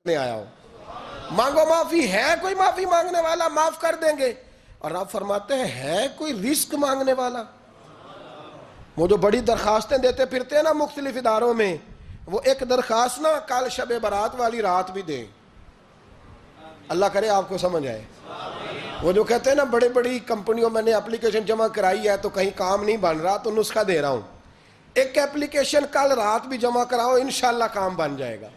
میں آیا ہوں. مانگو معافی. ہے کوئی معافی مانگنے والا؟ معاف کر دیں گے. اور آپ فرماتے ہیں ہے کوئی رزق مانگنے والا؟ وہ جو بڑی درخواستیں دیتے پھرتے ہیں نا مختلف اداروں میں، وہ ایک درخواست نا کل شب برات والی رات بھی دیں. اللہ کرے آپ کو سمجھ آئے. وہ جو کہتے ہیں نا بڑی بڑی کمپنیوں میں نے اپلیکیشن جمع کرائی ہے تو کہیں کام نہیں بن رہا تو نسخہ دے رہا ہوں، ایک اپلیکیشن کل رات بھی جمع کراؤ انشاءاللہ کام بن جائے گا.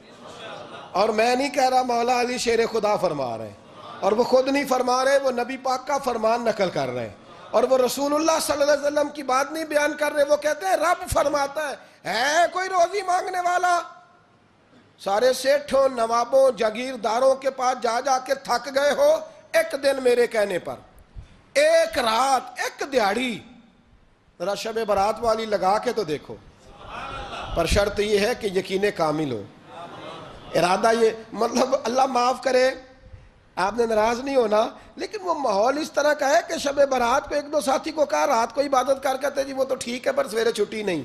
اور میں نہیں کہہ رہا، مولا علی شیر خدا فرما رہے ہیں، اور وہ خود نہیں فرما رہے، وہ نبی پاک کا فرمان نقل کر رہے ہیں، اور وہ رسول اللہ صلی اللہ علیہ وسلم کی بات نہیں بیان کر رہے. وہ کہتے ہیں رب فرماتا ہے کوئی روزی مانگنے والا؟ سارے سیٹھوں نوابوں جاگیرداروں کے پاس جا جا کے تھک گئے ہو، ایک دن میرے کہنے پر، ایک رات، ایک دیہڑی ذرا شب برات والی لگا کے تو دیکھو. پر شرط یہ ہے کہ یقین کامل ہو. ارادہ یہ مطلب اللہ معاف کرے، آپ نے ناراض نہیں ہونا، لیکن وہ ماحول اس طرح کا ہے کہ شب برات کو ایک دو ساتھی کو کہا رات کو عبادت کر کہتے جی وہ تو ٹھیک ہے پر سویرے چھٹی نہیں،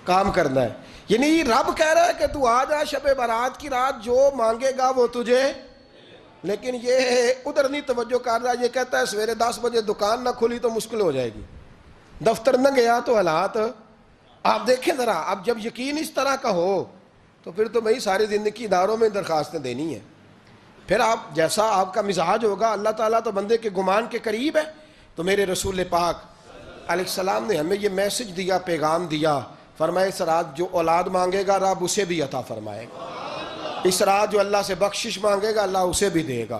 کام کرنا ہے. یعنی رب کہہ رہا ہے کہ تو آ جا شب برات کی رات، جو مانگے گا وہ تجھے. لیکن یہ ادھر نہیں توجہ کر رہا، یہ کہتا ہے سویرے 10 بجے دکان نہ کھلی تو مشکل ہو جائے گی، دفتر نہ گیا تو حالات. آپ دیکھیں ذرا، اب جب یقین اس طرح کا ہو تو پھر تو بھائی ساری زندگی اداروں میں درخواستیں دینی ہیں. پھر آپ جیسا آپ کا مزاج ہوگا، اللہ تعالیٰ تو بندے کے گمان کے قریب ہے. تو میرے رسول پاک علیہ السلام نے ہمیں یہ میسج دیا، پیغام دیا، فرمائے اس رات جو اولاد مانگے گا رب اسے بھی عطا فرمائے گا. اس رات جو اللہ سے بخشش مانگے گا اللہ اسے بھی دے گا.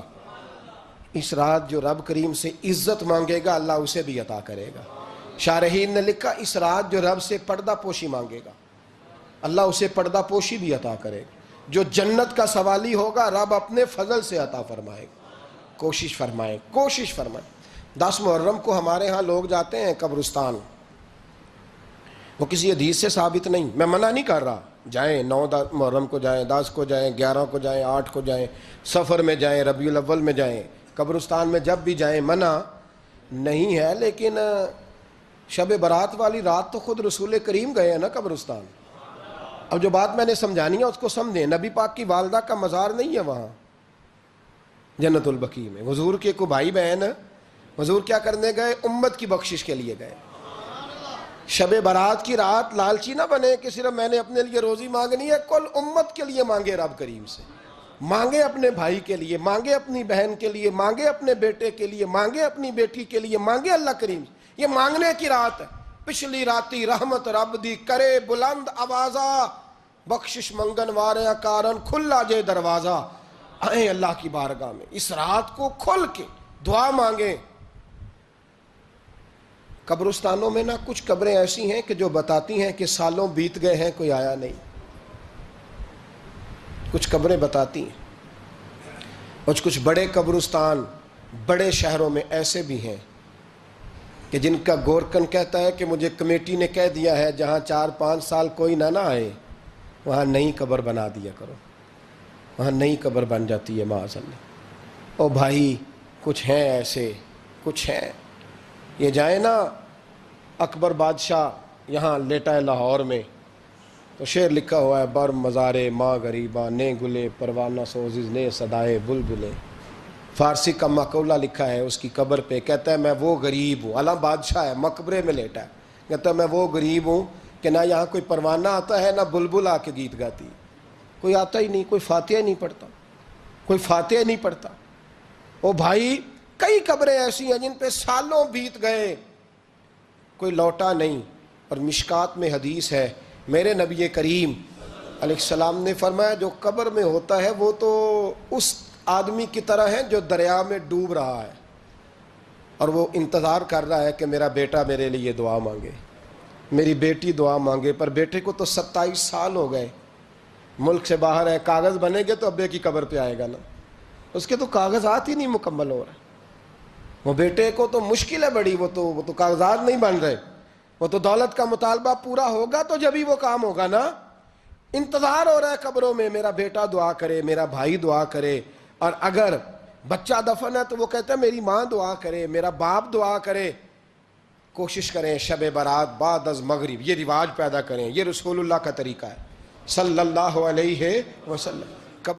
اس رات جو رب کریم سے عزت مانگے گا اللہ اسے بھی عطا کرے گا. شارحین نے لکھا اس رات جو رب سے پردہ پوشی مانگے گا اللہ اسے پردہ پوشی بھی عطا کرے گا. جو جنت کا سوالی ہوگا رب اپنے فضل سے عطا فرمائے گا. کوشش فرمائیں، کوشش فرمائیں. 10 محرم کو ہمارے ہاں لوگ جاتے ہیں قبرستان، وہ کسی حدیث سے ثابت نہیں، میں منع نہیں کر رہا، جائیں 9 محرم کو جائیں، 10 کو جائیں، 11 کو جائیں، 8 کو جائیں، سفر میں جائیں، ربیع الاول میں جائیں، قبرستان میں جب بھی جائیں، منع نہیں ہے. لیکن شب برات والی رات تو خود رسول کریم گئے ہیں نا قبرستان. اب جو بات میں نے سمجھانی ہے اس کو سمجھیں. نبی پاک کی والدہ کا مزار نہیں ہے وہاں جنت البقیع میں. حضور کے کو بھائی بہن، حضور کیا کرنے گئے؟ امت کی بخشش کے لیے گئے. شب برات کی رات لالچی نہ بنے کہ صرف میں نے اپنے لیے روزی مانگنی ہے، کل امت کے لیے مانگے رب کریم سے. مانگے اپنے بھائی کے لیے، مانگے اپنی بہن کے لیے، مانگے اپنے بیٹے کے لیے، مانگے اپنی بیٹی کے لیے، مانگے اللہ کریم سے. یہ مانگنے کی رات ہے. پچھلی راتی رحمت رب دی کرے بلند آوازہ، بخشش منگن واریاں کارن کھلا جے دروازہ. آئیں اللہ کی بارگاہ میں اس رات کو کھل کے دعا مانگیں. قبرستانوں میں نا کچھ قبریں ایسی ہیں کہ جو بتاتی ہیں کہ سالوں بیت گئے ہیں کوئی آیا نہیں. کچھ قبریں بتاتی ہیں. اور کچھ بڑے قبرستان بڑے شہروں میں ایسے بھی ہیں کہ جن کا گورکن کہتا ہے کہ مجھے کمیٹی نے کہہ دیا ہے جہاں 4-5 سال کوئی نہ آئے وہاں نئی قبر بنا دیا کرو. وہاں نئی قبر بن جاتی ہے معاذ اللہ. او بھائی کچھ ہیں ایسے، کچھ ہیں. یہ جائیں نا اکبر بادشاہ یہاں لیٹا ہے لاہور میں تو شعر لکھا ہوا ہے، بر مزارے ماں غریباں نے گلے پروانہ سوزز نے صدائے بلبلے. فارسی کا مقولہ لکھا ہے اس کی قبر پہ، کہتا ہے میں وہ غریب ہوں، اعلیٰ بادشاہ ہے مقبرے میں لیٹا ہے، کہتا ہے میں وہ غریب ہوں کہ نہ یہاں کوئی پروانہ آتا ہے نہ بلبل آ کے گیت گاتی. کوئی آتا ہی نہیں، کوئی فاتحہ نہیں پڑھتا، کوئی فاتحہ نہیں پڑھتا. او بھائی کئی قبریں ایسی ہیں جن پہ سالوں بیت گئے کوئی لوٹا نہیں. اور مشکات میں حدیث ہے، میرے نبی کریم علیہ السلام نے فرمایا جو قبر میں ہوتا ہے وہ تو اس آدمی کی طرح ہے جو دریا میں ڈوب رہا ہے اور وہ انتظار کر رہا ہے کہ میرا بیٹا میرے لیے دعا مانگے، میری بیٹی دعا مانگے. پر بیٹے کو تو 27 سال ہو گئے، ملک سے باہر ہے، کاغذ بنے گے تو ابے کی قبر پہ آئے گا نا. اس کے تو کاغذات ہی نہیں مکمل ہو رہے. وہ بیٹے کو تو مشکل ہے بڑی، وہ تو کاغذات نہیں بن رہے. وہ تو دولت کا مطالبہ پورا ہوگا تو جب ہی وہ کام ہوگا نا. انتظار ہو رہا ہے قبروں میں میرا بیٹا دعا کرے، میرا بھائی دعا کرے. اور اگر بچہ دفن ہے تو وہ کہتا ہے میری ماں دعا کرے، میرا باپ دعا کرے. کوشش کریں شب برات بعد از مغرب یہ رواج پیدا کریں. یہ رسول اللہ کا طریقہ ہے. صلی اللہ علیہ وسلم.